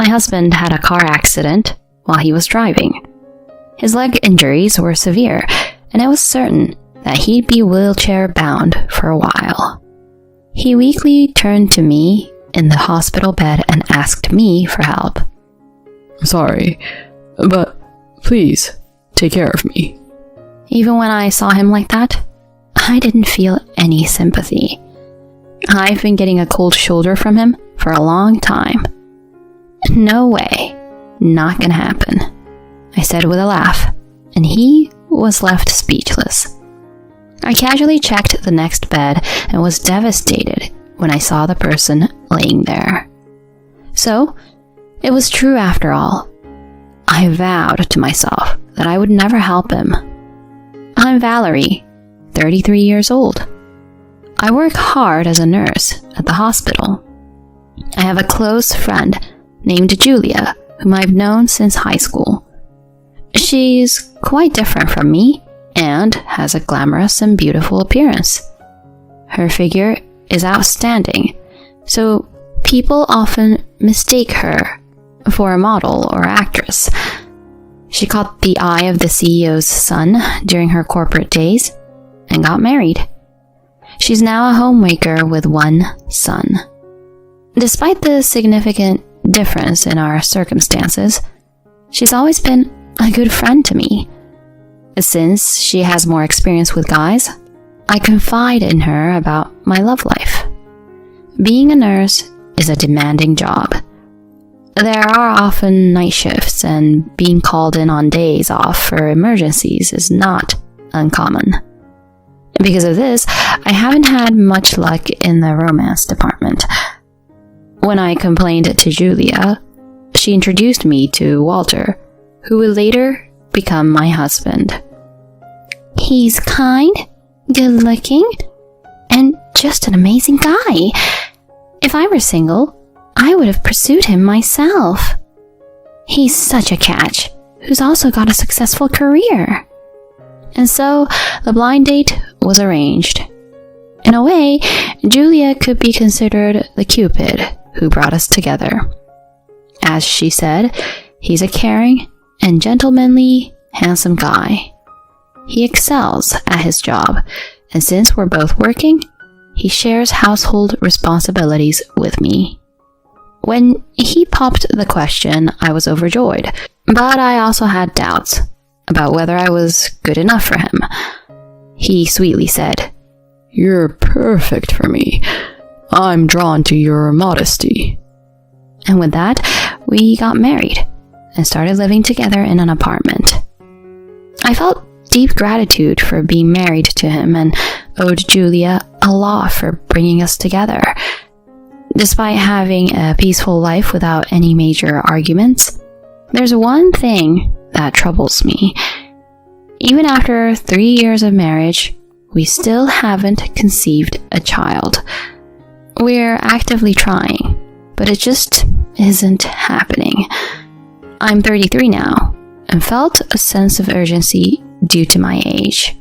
husband had a car accident while he was driving. His leg injuries were severe, and it was certain that he'd be wheelchair-bound for a while. He weakly turned to me in the hospital bed and asked me for help. "Sorry, but please take care of me." Even when I saw him like that, I didn't feel any sympathy. I've been getting a cold shoulder from him for a long time. "No way. Not gonna happen," I said with a laugh, and he was left speechless. I casually checked the next bed and was devastated when I saw the person laying there. So, it was true after all. I vowed to myself that I would never help him. I'm Valerie, 33 years old. I work hard as a nurse at the hospital. I have a close friend named Julia, whom I've known since high school. She's quite different from me and has a glamorous and beautiful appearance. Her figure is outstanding, so people often mistake her for a model or actress. She caught the eye of the CEO's son during her corporate days and got married. She's now a homemaker with one son. Despite the significant difference in our circumstances, she's always been a good friend to me. Since she has more experience with guys, I confide in her about my love life. Being a nurse is a demanding job. There are often night shifts, and being called in on days off for emergencies is not uncommon. Because of this, I haven't had much luck in the romance department. When I complained to Julia, she introduced me to Walter, who would later become my husband. He's kind, good-looking, and just an amazing guy. If I were single, I would have pursued him myself. He's such a catch, who's also got a successful career. And so, the blind date was arranged. In a way, Julia could be considered the Cupid who brought us together. As she said, he's a caring and gentlemanly, handsome guy. He excels at his job, and since we're both working, he shares household responsibilities with me. When he popped the question, I was overjoyed, but I also had doubts about whether I was good enough for him. He sweetly said, "You're perfect for me. I'm drawn to your modesty." And with that, we got married and started living together in an apartment. I felt deep gratitude for being married to him and owed Julia a lot for bringing us together. Despite having a peaceful life without any major arguments, there's one thing that troubles me. Even after 3 years of marriage, we still haven't conceived a child. We're actively trying, but it just isn't happening. I'm 33 now, and felt a sense of urgency due to my age.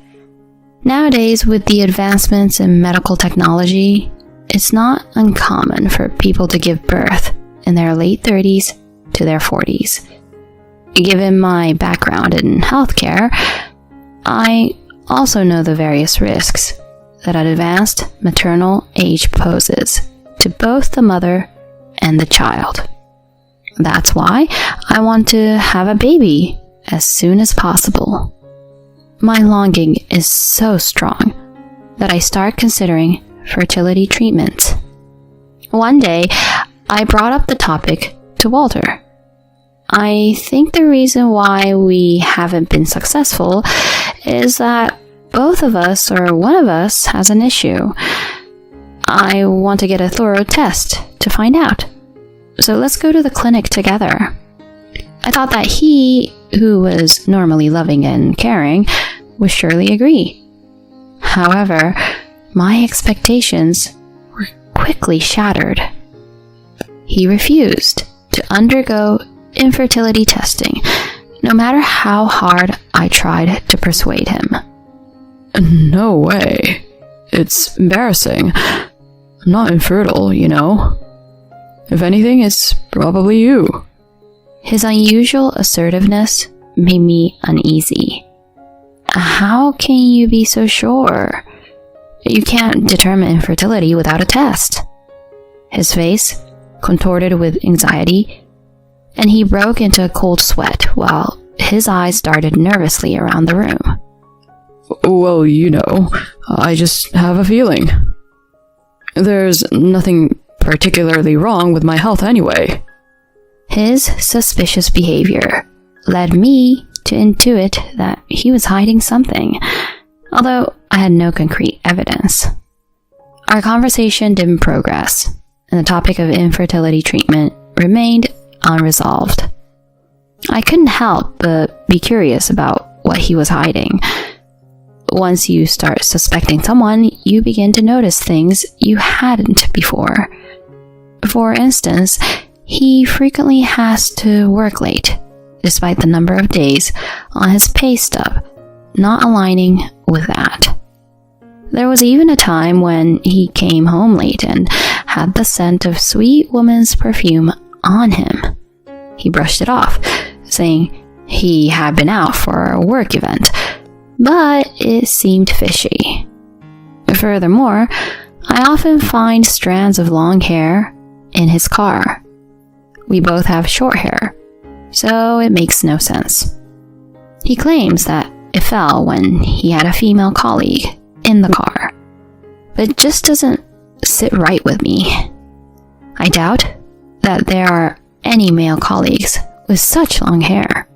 Nowadays, with the advancements in medical technology, it's not uncommon for people to give birth in their late 30s to their 40s. Given my background in healthcare, I also know the various risks that an advanced maternal age poses to both the mother and the child. That's why I want to have a baby as soon as possible. My longing is so strong that I start considering fertility treatment. One day, I brought up the topic to Walter. I think the reason why we haven't been successful is that both of us or one of us has an issue. I want to get a thorough test to find out. So let's go to the clinic together. I thought that he, who was normally loving and caring, would surely agree. However, my expectations were quickly shattered. He refused to undergo infertility testing, no matter how hard I tried to persuade him. "No way. It's embarrassing. I'm not infertile, you know. If anything, it's probably you." His unusual assertiveness made me uneasy. How can you be so sure? You can't determine infertility without a test. His face contorted with anxiety, and he broke into a cold sweat while his eyes darted nervously around the room. Well, I just have a feeling. There's nothing particularly wrong with my health anyway. His suspicious behavior led me to intuit that he was hiding something, although I had no concrete evidence. Our conversation didn't progress, and the topic of infertility treatment remained unresolved. I couldn't help but be curious about what he was hiding. Once you start suspecting someone, you begin to notice things you hadn't before. For instance, he frequently has to work late, despite the number of days on his pay stub not aligning with that. There was even a time when he came home late and had the scent of sweet woman's perfume on him. He brushed it off, saying he had been out for a work event, but it seemed fishy. Furthermore, I often find strands of long hair in his car. We both have short hair, so it makes no sense. He claims that it fell when he had a female colleague in the car, but it just doesn't sit right with me. I doubt that there are any male colleagues with such long hair,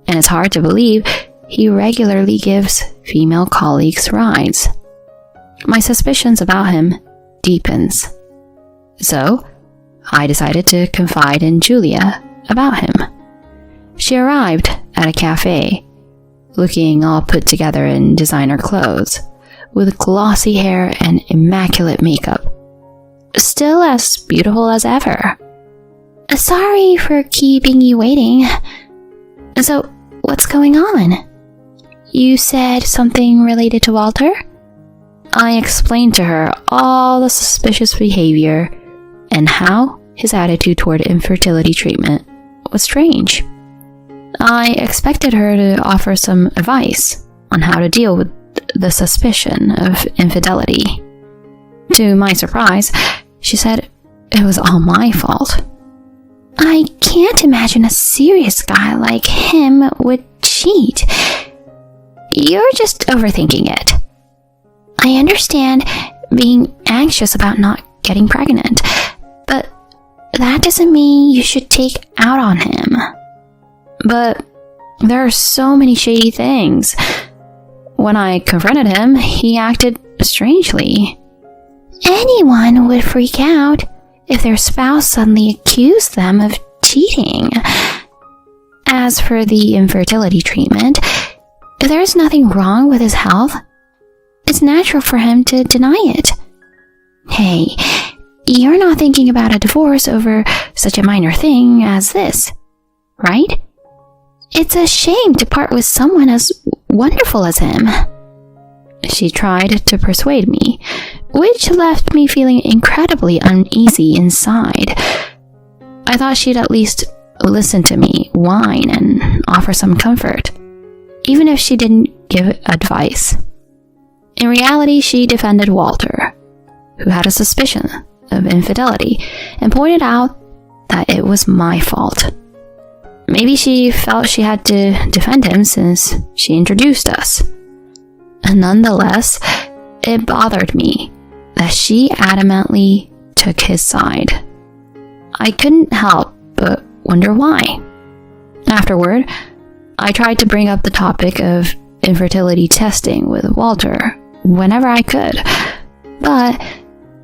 and it's hard to believe he regularly gives female colleagues rides. My suspicions about him deepens. So, I decided to confide in Julia about him. She arrived at a cafe, looking all put together in designer clothes, with glossy hair and immaculate makeup. Still as beautiful as ever. Sorry for keeping you waiting. So, what's going on? You said something related to Walter? I explained to her all the suspicious behavior and how his attitude toward infertility treatment was strange. I expected her to offer some advice on how to deal with the suspicion of infidelity. To my surprise, she said it was all my fault. I can't imagine a serious guy like him would cheat. You're just overthinking it. I understand being anxious about not getting pregnant, but that doesn't mean you should take out on him. But there are so many shady things. When I confronted him, he acted strangely. Anyone would freak out if their spouse suddenly accused them of cheating. As for the infertility treatment, there's nothing wrong with his health. It's natural for him to deny it. Hey, you're not thinking about a divorce over such a minor thing as this, right? It's a shame to part with someone as wonderful as him. She tried to persuade me, which left me feeling incredibly uneasy inside. I thought she'd at least listen to me whine and offer some comfort, even if she didn't give advice. In reality, she defended Walter, who had a suspicion of infidelity, and pointed out that it was my fault. Maybe she felt she had to defend him since she introduced us. Nonetheless, it bothered me that she adamantly took his side. I couldn't help but wonder why. Afterward, I tried to bring up the topic of infertility testing with Walter whenever I could, but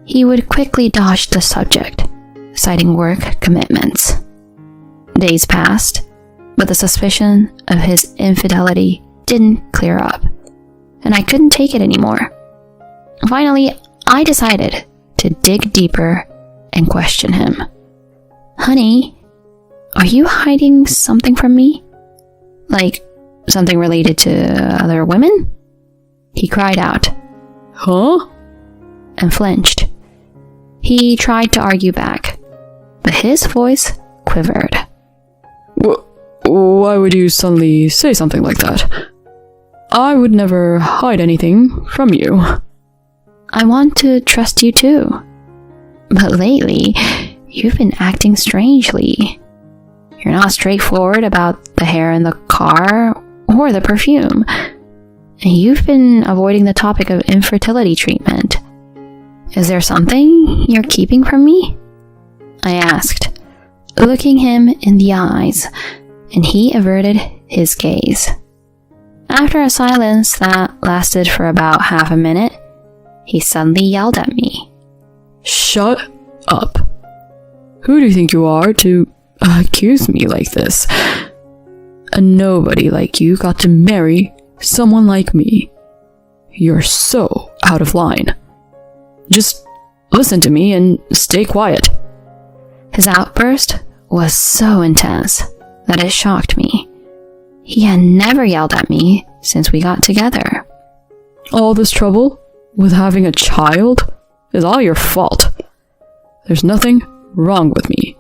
he would quickly dodge the subject, citing work commitments. Days passed, but the suspicion of his infidelity didn't clear up, and I couldn't take it anymore. Finally, I decided to dig deeper and question him. Honey, are you hiding something from me? Like something related to other women? He cried out, Huh? and flinched. He tried to argue back, but his voice quivered. Why would you suddenly say something like that? I would never hide anything from you. I want to trust you too. But lately, you've been acting strangely. You're not straightforward about the hair in the car or the perfume. And you've been avoiding the topic of infertility treatment. Is there something you're keeping from me? I asked, looking him in the eyes, and he averted his gaze. After a silence that lasted for about half a minute, he suddenly yelled at me. Shut up. Who do you think you are to accuse me like this? A nobody like you got to marry someone like me. You're so out of line. Just listen to me and stay quiet. His outburst was so intense that it shocked me. He had never yelled at me since we got together. All this trouble with having a child is all your fault. There's nothing wrong with me.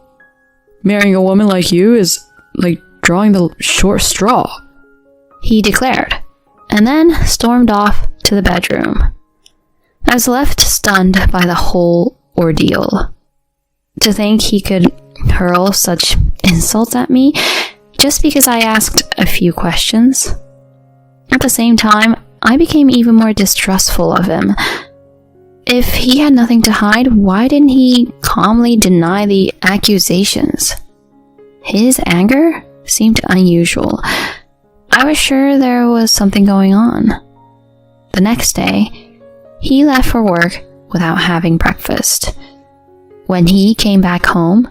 Marrying a woman like you is like drawing the short straw, he declared, and then stormed off to the bedroom. I was left stunned by the whole ordeal. To think he could hurl such insults at me just because I asked a few questions. At the same time, I became even more distrustful of him. If he had nothing to hide, why didn't he calmly deny the accusations? His anger seemed unusual. I was sure there was something going on. The next day, he left for work without having breakfast. When he came back home,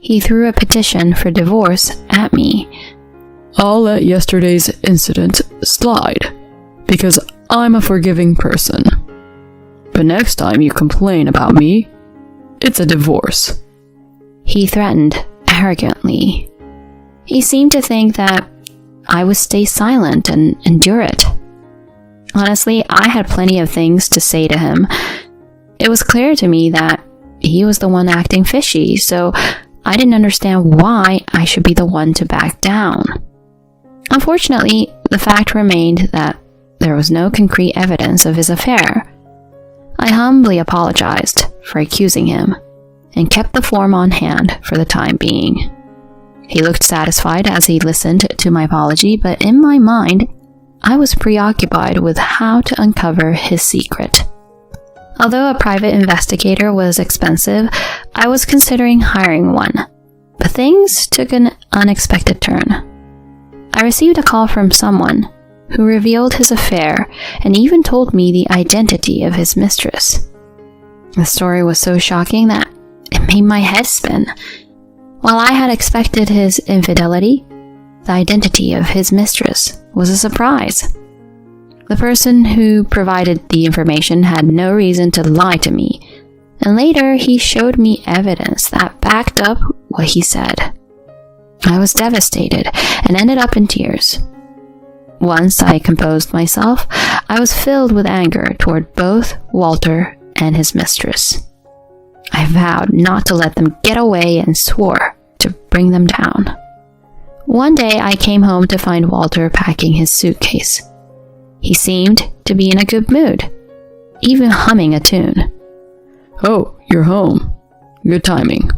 he threw a petition for divorce at me. I'll let yesterday's incident slide, because I'm a forgiving person. But next time you complain about me, it's a divorce. He threatened arrogantly. He seemed to think that I would stay silent and endure it. Honestly, I had plenty of things to say to him. It was clear to me that he was the one acting fishy, so I didn't understand why I should be the one to back down. Unfortunately, the fact remained that there was no concrete evidence of his affair. I humbly apologized for accusing him and kept the form on hand for the time being. He looked satisfied as he listened to my apology, but in my mind, I was preoccupied with how to uncover his secret. Although a private investigator was expensive, I was considering hiring one, but things took an unexpected turn. I received a call from someone who revealed his affair and even told me the identity of his mistress. The story was so shocking that it made my head spin. While I had expected his infidelity, the identity of his mistress was a surprise. The person who provided the information had no reason to lie to me, and later he showed me evidence that backed up what he said. I was devastated and ended up in tears. Once I composed myself, I was filled with anger toward both Walter and his mistress. I vowed not to let them get away and swore to bring them down. One day I came home to find Walter packing his suitcase. He seemed to be in a good mood, even humming a tune. Oh, you're home. Good timing.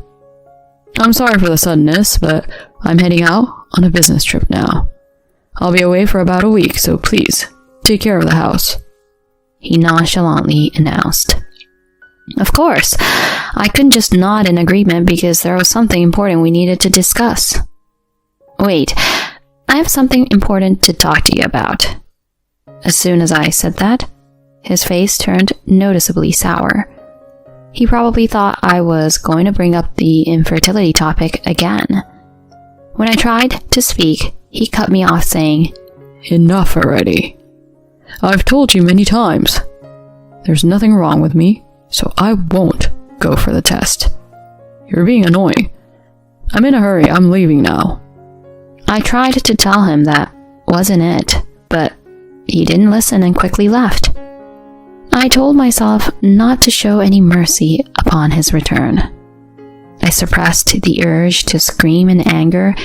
I'm sorry for the suddenness, but I'm heading out on a business trip now. I'll be away for about a week, so please, take care of the house, he nonchalantly announced. Of course, I couldn't just nod in agreement because there was something important we needed to discuss. Wait, I have something important to talk to you about. As soon as I said that, his face turned noticeably sour. He probably thought I was going to bring up the infertility topic again. When I tried to speak, he cut me off saying, Enough already. I've told you many times. There's nothing wrong with me, so I won't go for the test. You're being annoying. I'm in a hurry, I'm leaving now. I tried to tell him that wasn't it, but he didn't listen and quickly left. I told myself not to show any mercy upon his return. I suppressed the urge to scream in anger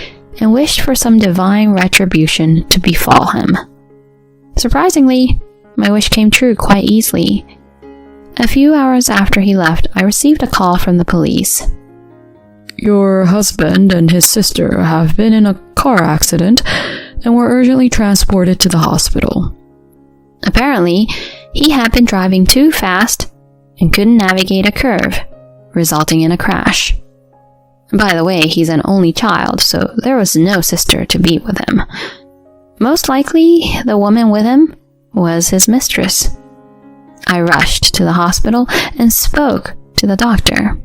and wished for some divine retribution to befall him. Surprisingly, my wish came true quite easily. A few hours after he left, I received a call from the police. Your husband and his sister have been in a car accident and were urgently transported to the hospital. Apparently, he had been driving too fast and couldn't navigate a curve, resulting in a crash. By the way, he's an only child, so there was no sister to be with him. Most likely, the woman with him was his mistress. I rushed to the hospital and spoke to the doctor.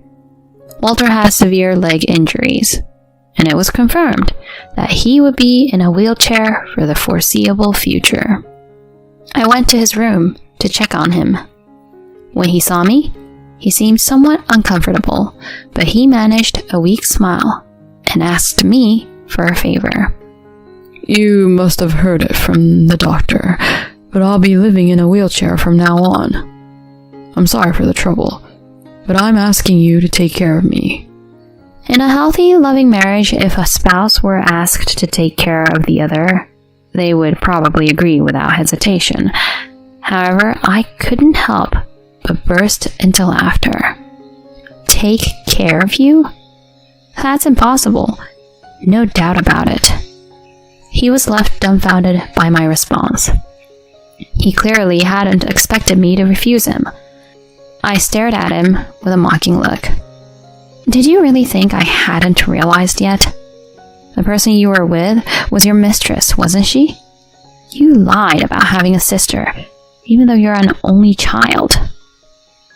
Walter has severe leg injuries, and it was confirmed that he would be in a wheelchair for the foreseeable future. I went to his room to check on him. When he saw me, he seemed somewhat uncomfortable, but he managed a weak smile and asked me for a favor. You must have heard it from the doctor, but I'll be living in a wheelchair from now on. I'm sorry for the trouble, but I'm asking you to take care of me. In a healthy, loving marriage, if a spouse were asked to take care of the other, they would probably agree without hesitation. However, I couldn't help but burst into laughter. Take care of you? That's impossible. No doubt about it. He was left dumbfounded by my response. He clearly hadn't expected me to refuse him. I stared at him with a mocking look. Did you really think I hadn't realized yet? The person you were with was your mistress, wasn't she? You lied about having a sister, even though you're an only child.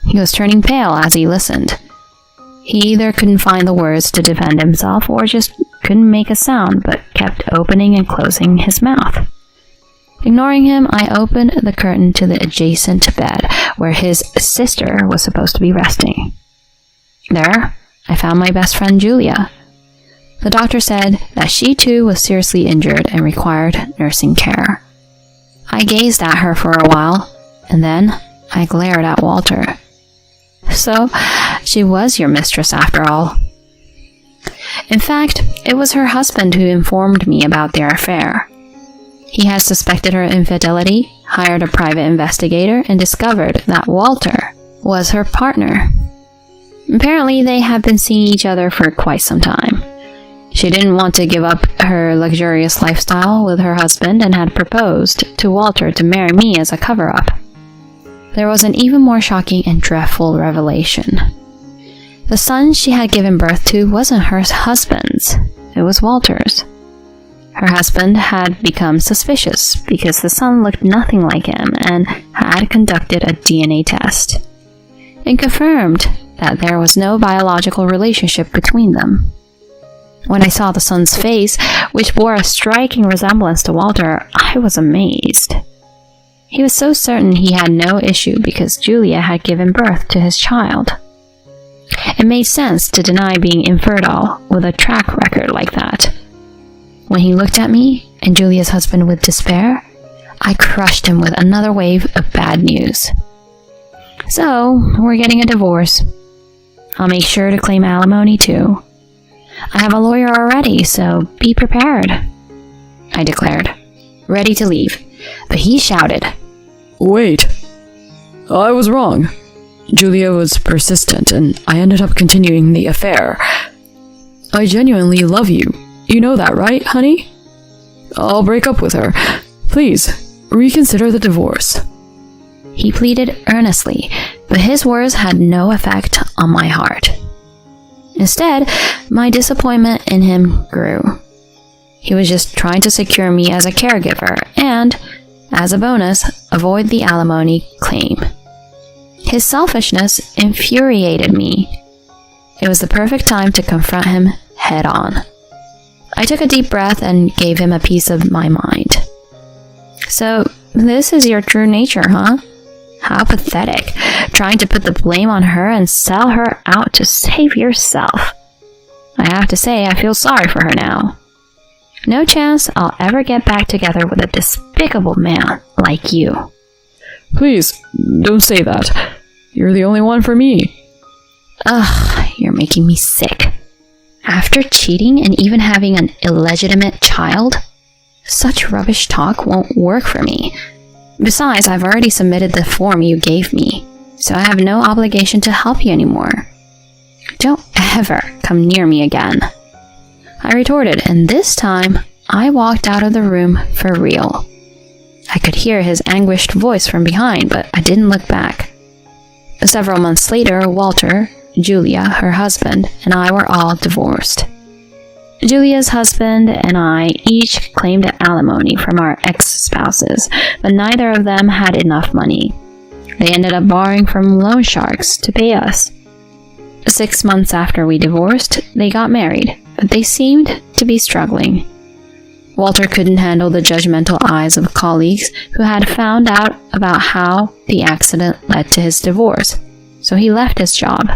He was turning pale as he listened. He either couldn't find the words to defend himself or just couldn't make a sound but kept opening and closing his mouth. Ignoring him, I opened the curtain to the adjacent bed where his sister was supposed to be resting. There, I found my best friend Julia. The doctor said that she too was seriously injured and required nursing care. I gazed at her for a while, and then I glared at Walter. So, she was your mistress after all. In fact, it was her husband who informed me about their affair. He had suspected her infidelity, hired a private investigator, and discovered that Walter was her partner. Apparently, they had been seeing each other for quite some time. She didn't want to give up her luxurious lifestyle with her husband and had proposed to Walter to marry me as a cover-up. There was an even more shocking and dreadful revelation. The son she had given birth to wasn't her husband's, it was Walter's. Her husband had become suspicious because the son looked nothing like him and had conducted a DNA test. It confirmed that there was no biological relationship between them. When I saw the son's face, which bore a striking resemblance to Walter, I was amazed. He was so certain he had no issue because Julia had given birth to his child. It made sense to deny being infertile with a track record like that. When he looked at me and Julia's husband with despair, I crushed him with another wave of bad news. So, we're getting a divorce. I'll make sure to claim alimony too. I have a lawyer already, so be prepared, I declared, ready to leave. But he shouted, Wait, I was wrong. Julia was persistent, and I ended up continuing the affair. I genuinely love you. You know that, right, honey? I'll break up with her. Please, reconsider the divorce. He pleaded earnestly, but his words had no effect on my heart. Instead, my disappointment in him grew. He was just trying to secure me as a caregiver and, as a bonus, avoid the alimony claim. His selfishness infuriated me. It was the perfect time to confront him head on. I took a deep breath and gave him a piece of my mind. So, this is your true nature, huh? How pathetic, trying to put the blame on her and sell her out to save yourself. I have to say, I feel sorry for her now. No chance I'll ever get back together with a despicable man like you. Please, don't say that. You're the only one for me. Ugh, you're making me sick. After cheating and even having an illegitimate child? Such rubbish talk won't work for me. Besides, I've already submitted the form you gave me, so I have no obligation to help you anymore. Don't ever come near me again. I retorted, and this time, I walked out of the room for real. I could hear his anguished voice from behind, but I didn't look back. Several months later, Walter, Julia, her husband, and I were all divorced. Julia's husband and I each claimed alimony from our ex-spouses, but neither of them had enough money. They ended up borrowing from loan sharks to pay us. 6 months after we divorced, they got married, but they seemed to be struggling. Walter couldn't handle the judgmental eyes of colleagues who had found out about how the accident led to his divorce, so he left his job.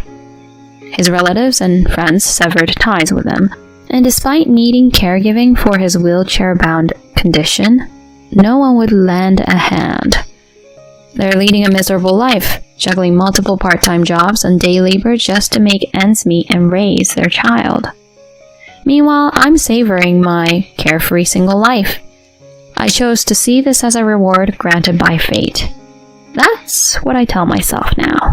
His relatives and friends severed ties with him, and despite needing caregiving for his wheelchair-bound condition, no one would lend a hand. They're leading a miserable life, juggling multiple part-time jobs and day labor just to make ends meet and raise their child. Meanwhile, I'm savoring my carefree single life. I chose to see this as a reward granted by fate. That's what I tell myself now.